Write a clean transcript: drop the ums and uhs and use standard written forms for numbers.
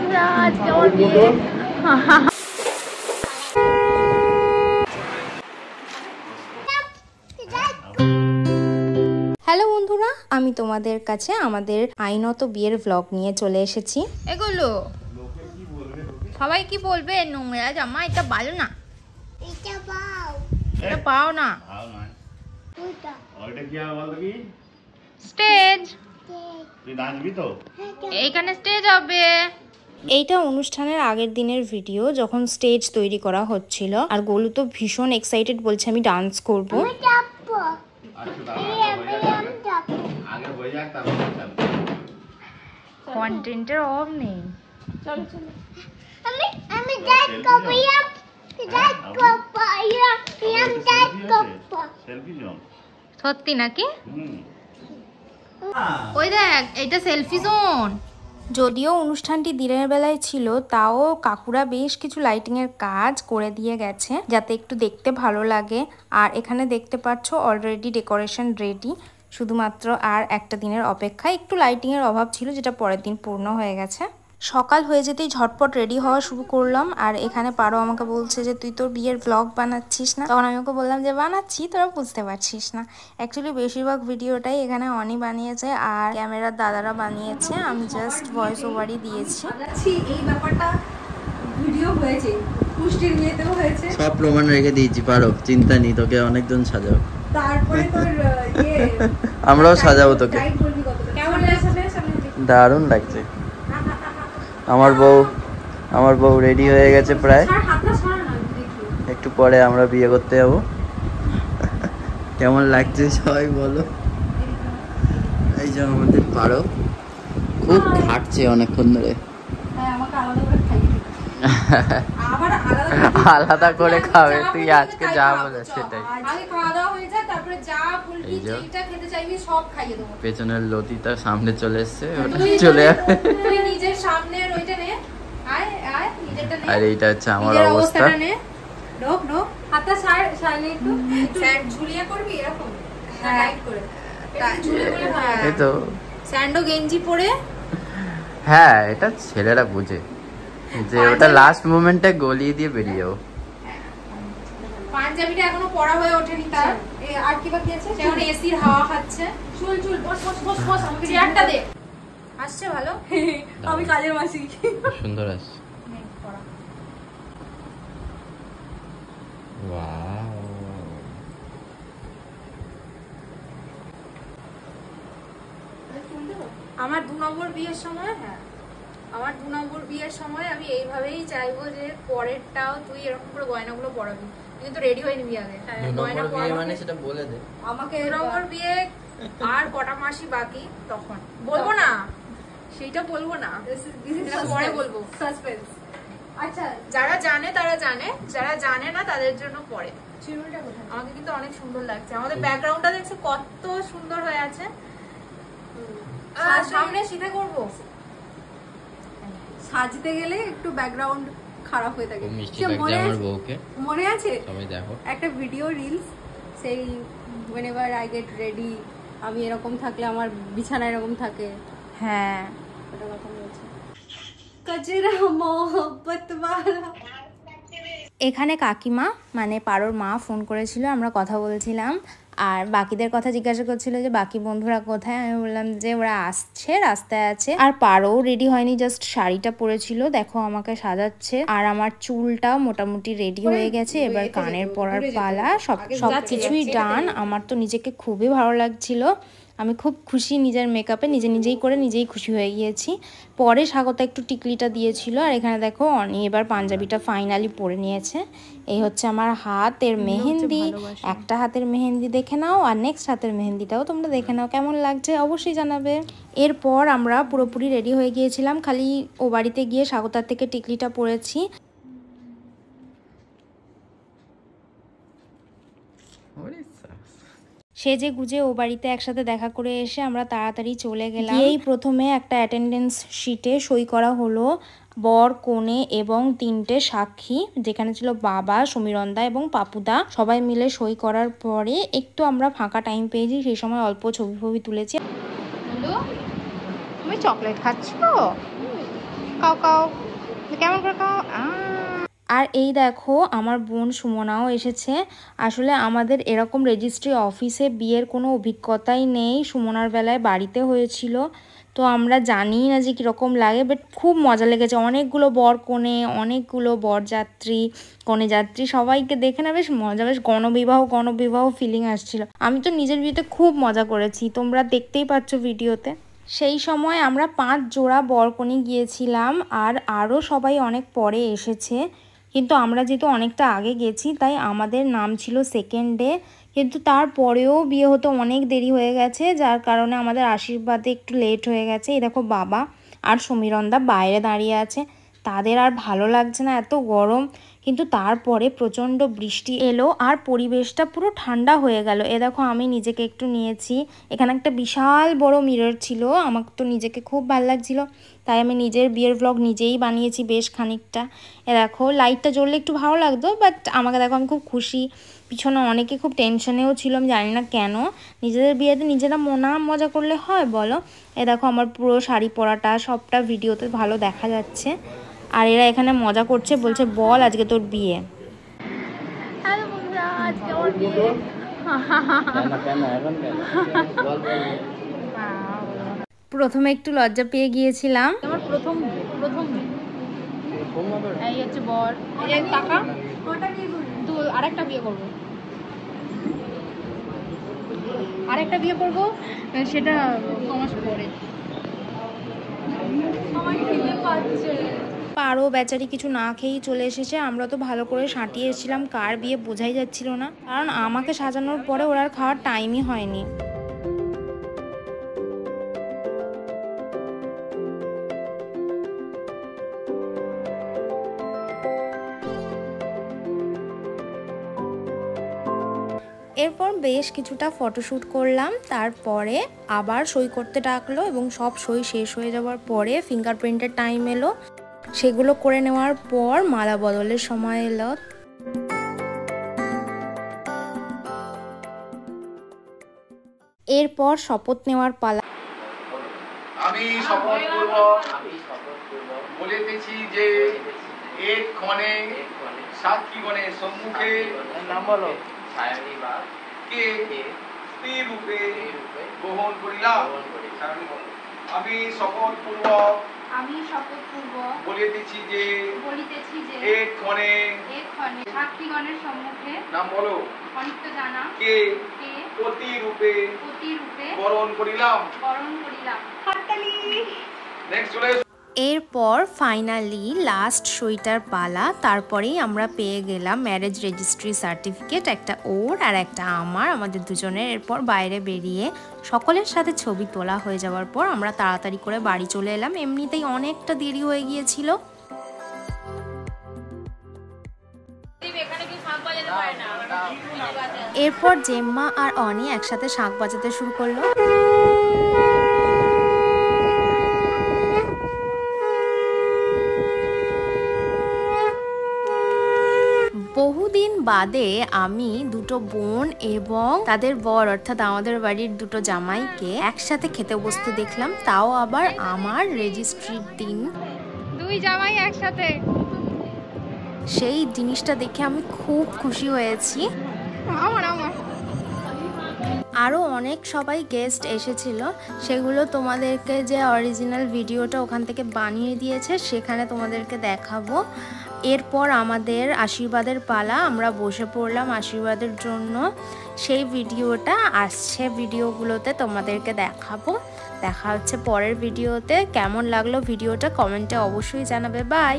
বন্ধুরা, আজকে আমার বিয়ে। হ্যালো বন্ধুরা, আমি তোমাদের কাছে আমাদের আইনত বিয়ের ব্লগ নিয়ে চলে এসেছি। এগুলো সবাই কি বলবে, নোংরা জামা, এটা ভালো না, এটা পাও না। স্টেজ, এইখানে স্টেজ হবে। এইটা অনুষ্ঠানের আগের দিনের ভিডিও, যখন স্টেজ তৈরি করা হচ্ছিল। আর গোলু তো ভীষণ এক্সাইটেড, বলছে আমি ডান্স করব। কন্টেন্টের অভাব নেই। চলো চলো, আমি ডান্স করব। সত্যি নাকি? ওই দেখ, এটা সেলফি জোন। যদিও অনুষ্ঠানটি দিনের বেলায় ছিল, তাও কাকুরা বেশ কিছু লাইটিং এর কাজ করে দিয়ে গেছে, যাতে একটু দেখতে ভালো লাগে। আর এখানে দেখতে পাচ্ছ অলরেডি ডেকোরেশন রেডি, শুধুমাত্র আর একটা দিনের অপেক্ষা। একটু লাইটিং এর অভাব ছিল, যেটা পরের দিন পূর্ণ হয়ে গেছে। সকাল হয়ে যেতেই ঝটপট রেডি হওয়া শুরু করলাম। আর এখানে পারো আমাকে বলছে যে তুই তোর বিয়ের ব্লগ বানাচ্ছিস না? তখন আমি ওকে বললাম যে বানাচ্ছি, তোরা বুঝতে পারছিস না। অ্যাকচুয়ালি বেশিরভাগ ভিডিওটাই এখানে অনি বানিয়েছে আর ক্যামেরার দাদারা বানিয়েছে, আমি জাস্ট ভয়েস ওভারই দিয়েছি। এই ব্যাপারটা ভিডিও হয়েছে, পুষ্টির বিয়েতেও হয়েছে, সব প্রমাণ রেখে দিয়েছি। পারো, চিন্তা নেই, তোকে অনেকজন সাজাও। তারপরে তোর আমরাও সাজাবো তোকে। কেমন লাগছে? দারুণ লাগছে। আমার বউ রেডি হয়ে গেছে প্রায়। একটু পরে আমরা বিয়ে করতে যাবো। কেমন লাগছে সবাই বলো। এই যে আমাদের পারো খুব খাটছে অনেকক্ষণ ধরে। আলাদা করে খাবে, তুই আজকে যা বলে সেটাই। পেছনের লতিটা সামনে চলে এসছে, চলে যাবে। আর এইটা হচ্ছে আমার অবস্থা। স্যান্ডো গেঞ্জি পরে। হ্যাঁ, এটা ছেলেরা বুঝে যে ওটা লাস্ট মোমেন্টে গলিয়ে দিয়ে বেরিয়ে যাও। পাঞ্জাবিটা এখনো পরা হয়ে ওঠেনি তার। আর কি বাকি আছে? এখন এসির হাওয়া খাচ্ছে। চুল চুল বস বস বস বস, আমাকে চেয়ারটা দে। আসছে ভালো। আমি কাজের মাসি। সুন্দর আসছে। ওয়াও, আমার 2 নম্বর বিয়ের সময়, আমি এইভাবেই চাইবো যে পরেরটাও তুই এরকম করে গয়নাগুলো পরাবি, কিন্তু রেডি হয়ে নিবি আগে। গয়না পরাবি মানে সেটা বলে দে আমাকে। 2 নম্বর বিয়ে আর কটা মাসই বাকি, তখন বলবো না, সেইটা বলবো না, পরে বলবো। সাসপেন্স। আচ্ছা, যারা জানে তারা জানে, যারা জানে না তাদের জন্য পরে। আমাকে কিন্তু অনেক সুন্দর লাগছে, আমাদের ব্যাকগ্রাউন্ডটা দেখছো কত সুন্দর হয়ে আছে। সামনে সিধে করবো, সাজতে গেলে একটু ব্যাকগ্রাউন্ড খারাপ হয়ে থাকে। মনে আছে একটা ভিডিও রিলস, সেই whenever I get ready, আমি এরকম থাকলে আমার বিছানা এরকম থাকে। হ্যাঁ, ওটা কথা বলছি। কচরা মোহব্বত वाला। এখানে কাকিমা মানে পারোর মা ফোন করেছিল, আমরা কথা বলছিলাম। আর বাকিদের কথা জিজ্ঞাসা করছিল যে বাকি বন্ধুরা কোথায়। আমি বললাম যে ওরা আসছে, রাস্তায় আছে। আর পারো রেডি হয়নি, জাস্ট শাড়িটা পরেছিল। দেখো আমাকে সাজাচ্ছে। আর আমার চুলটাও মোটামুটি রেডি হয়ে গেছে, এবার কানের পরার পালা। সবকিছুই ডান। আমার তো নিজেকে খুবই ভালো লাগছিল, আমি খুব খুশি নিজের মেকআপে, নিজেই করে নিজেই খুশি হয়ে গিয়েছি। পরে স্বাগতা একটু টিকলিটা দিয়েছিল। আর এখানে দেখো অনি এবার পাঞ্জাবিটা ফাইনালি পরে নিয়েছে। এই হচ্ছে আমার হাতের মেহেন্দি। একটা হাতের মেহেন্দি দেখে নাও, আর নেক্সট হাতের মেহেন্দিটাও তোমরা দেখে নাও, কেমন লাগছে অবশ্যই জানাবে। এরপর আমরা পুরোপুরি রেডি হয়ে গিয়েছিলাম, খালি ও বাড়িতে গিয়ে স্বাগতার থেকে টিকলিটা পরেছি। সেজে গুজে ও বাড়িতে একসাথে দেখা করে এসে আমরা তাড়াতাড়ি চলে গেলাম। এই প্রথমে একটা অ্যাটেন্ডেন্স শিটে সই করা হলো বর, কনে এবং 3টে সাক্ষী, যেখানে ছিল বাবা, সমীরণদা এবং পাপুদা। সবাই মিলে সই করার পরে একটু আমরা ফাঁকা টাইম পেয়েছি, সেই সময় অল্প ছবি তুলেছি। তুমি চকলেট খাচ্ছ? কাও কাও, কেমন করে কাও। আর এই দেখো আমার বোন সুমনাও এসেছে। আসলে আমাদের এরকম রেজিস্ট্রি অফিসে বিয়ের কোনো অভিজ্ঞতাই নেই, সুমনার বেলায় বাড়িতে হয়েছিল, তো আমরা জানি না যে কীরকম লাগে, বাট খুব মজা লেগেছে। অনেকগুলো বর কনে, অনেকগুলো বরযাত্রী কনেযাত্রী সবাইকে দেখে না বেশ মজা, বেশ গণবিবাহ ফিলিং আসছিল। আমি তো নিজের বিয়েতে খুব মজা করেছি, তোমরা দেখতেই পাচ্ছ ভিডিওতে। সেই সময় আমরা 5 জোড়া বরকনে গিয়েছিলাম, আর আরও সবাই অনেক পরে এসেছে, কিন্তু আমরা যেহেতু অনেকটা আগে গেছি তাই আমাদের নাম ছিল সেকেন্ডে, কিন্তু তারপরেও বিয়ে হতে অনেক দেরি হয়ে গেছে, যার কারণে আমাদের আশীর্বাদে একটু লেট হয়ে গেছে। এই দেখো বাবা আর সমীরণদা বাইরে দাঁড়িয়ে আছে, তাদের আর ভালো লাগছে না, এত গরম। কিন্তু তারপরে প্রচণ্ড বৃষ্টি এলো আর পরিবেশটা পুরো ঠান্ডা হয়ে গেল। এ দেখো আমি নিজেকে একটু নিয়েছি, এখানে একটা বিশাল বড় মিরর ছিল, আমার তো নিজেকে খুব ভালো লাগছিল, তাই আমি নিজের বিয়ের ব্লগ নিজেই বানিয়েছি বেশ খানিকটা। এ দেখো লাইটটা জ্বললে একটু ভালো লাগতো, বাট আমাকে দেখো আমি খুব খুশি। পিছনে অনেকে খুব টেনশনেও ছিল, আমি জানি না কেন। নিজেদের বিয়েতে নিজেরা মজা করলে হয় বলো। এ দেখো আমার পুরো শাড়ি পরাটা সবটা ভিডিওতে ভালো দেখা যাচ্ছে, আর এরা এখানে মজা করছে, বলছে বল আজকে তোর বিয়ে। হ্যালো বন্ধুরা, আজকে আমার বিয়ে। প্রথমে একটু লজ্জা পেয়ে গিয়েছিলাম। আমার প্রথম এই হচ্ছে বর, এই টাকা তো আরেকটা বিয়ে করবো, সেটা কমাস পরে। আমার খিদে পাচ্ছে। পারো বেচারি কিছু না খেয়েই চলে এসেছে। আমরা তো ভালো করে সাঁটিয়ে এসেছিলাম, কার বিয়ে বোঝাই যাচ্ছিল না, কারণ আমাকে সাজানোর পরে ওর আর খাওয়ার টাইমই হয়নি। এরপর বেশ কিছুটা ফটোশ্যুট করলাম, তারপরে আবার সই করতে ডাকলো এবং সব সই শেষ হয়ে যাওয়ার পরে ফিঙ্গারপ্রিন্টের টাইম এলো, সেগুলো করে নেওয়ার পর মালা বদলের সময় এলো। এরপর শপথ নেওয়ার পালা। আমি শপথপূর্বক বলিতেছি যে এক্ষণে সাক্ষীগণের সম্মুখে নাম বলো কে স্ত্রী রূপে গ্রহণ করিলাম। আমি শপথপূর্বক বলিতেছি যে এক্ষণে সাক্ষীগণের সম্মুখে নাম বলো অনিত্য জানা কে প্রতিরূপে বরণ করিলাম। হাততালি। নেক্সট চলে। এরপর ফাইনালি লাস্ট সইটার পালা, তারপরেই আমরা পেয়ে গেলাম ম্যারেজ রেজিস্ট্রি সার্টিফিকেট, একটা ওর আর একটা আমাদের দুজনের। এরপর বাইরে বেরিয়ে সকলের সাথে ছবি তোলা হয়ে যাওয়ার পর আমরা তাড়াতাড়ি করে বাড়ি চলে এলাম, এমনিতেই অনেকটা দেরি হয়ে গিয়েছিল। এরপর জেম্মা আর অনি একসাথে শাঁখ বাজাতে শুরু করলো। বহুদিন বাদে আমি দুটো বোন এবং তাদের বর অর্থাৎ আমাদের বাড়ির দুটো জামাইকে একসাথে খেতে বসতে দেখলাম, তাও আবার আমার রেজিস্ট্রির দিন। দুই জামাই একসাথে, সেই জিনিসটা দেখে আমি খুব খুশি হয়েছি। আরও অনেক সবাই গেস্ট এসেছিল, সেগুলো তোমাদেরকে যে অরিজিনাল ভিডিওটা ওখান থেকে বানিয়ে দিয়েছে সেখানে তোমাদেরকে দেখাবো। এরপর আমাদের আশীর্বাদের পালা, আমরা বসে পড়লাম আশীর্বাদের জন্য। সেই ভিডিওটা আসছে ভিডিওগুলোতে তোমাদেরকে দেখাবো। দেখা হচ্ছে পরের ভিডিওতে। কেমন লাগলো ভিডিওটা কমেন্টে অবশ্যই জানাবে। বাই।